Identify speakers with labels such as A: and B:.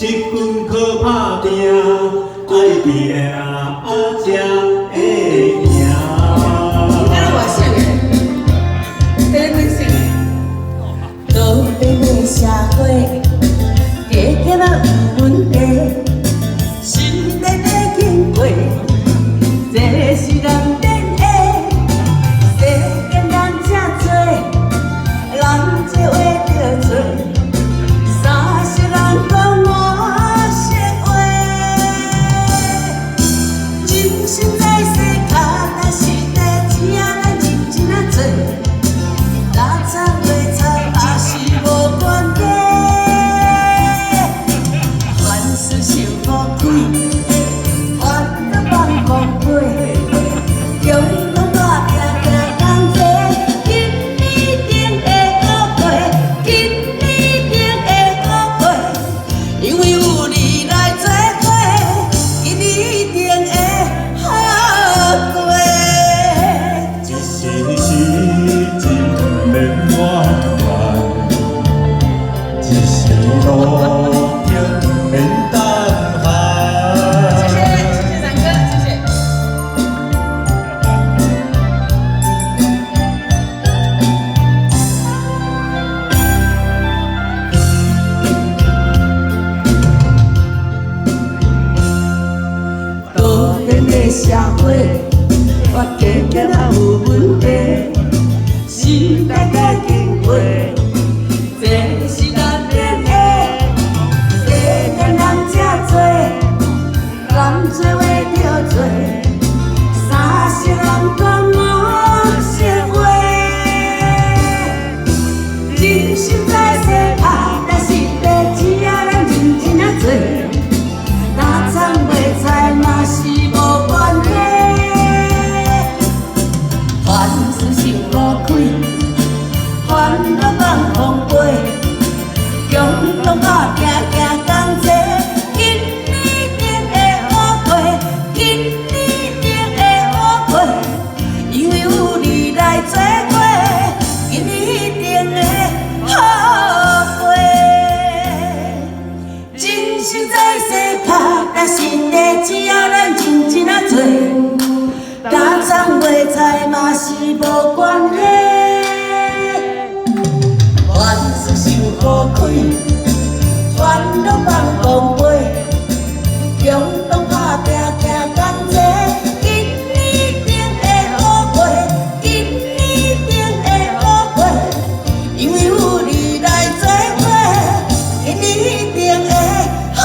A: 一份靠打拼，爱拼才会赢。
B: 咱外省的，在本省的，多变的社会，加减啊有问题，心内在经过，这是人变的，世间人真多，人做话着做，三世人讲满实话，人生在世，但是得请咱认真啊做，哪惨袂惨也是无关系，凡事想富贵，烦恼放空飞，勇敢大行行同齐，今年定会好过，今年定会好过，因为有你来作伙，今年定会好过。
A: 一时时真免怨怨，一时路行免等
B: 谢谢，
A: 闲。
B: 谢谢三哥，谢谢。多变的社会，我加减啊有问题，时代在经过，这是人变的，世间人真多，人做话着做，三世人讲满实话，人生在世，但是得只要咱认真啊做。哪惨袂菜嘛是无关系，凡事想无开，烦恼放空飞，勇敢打行行同齐，今年定会好过，今年定会好过，因为有你来作伙，今年定会好过。人生在世，但是得只要咱认真啊做，哪惨袂菜嘛是无关系。凡事想好开，烦恼放空飞，勇敢打拼行同齐，今年定会好过，今年定会好过，因为有你来作伙，今年定会好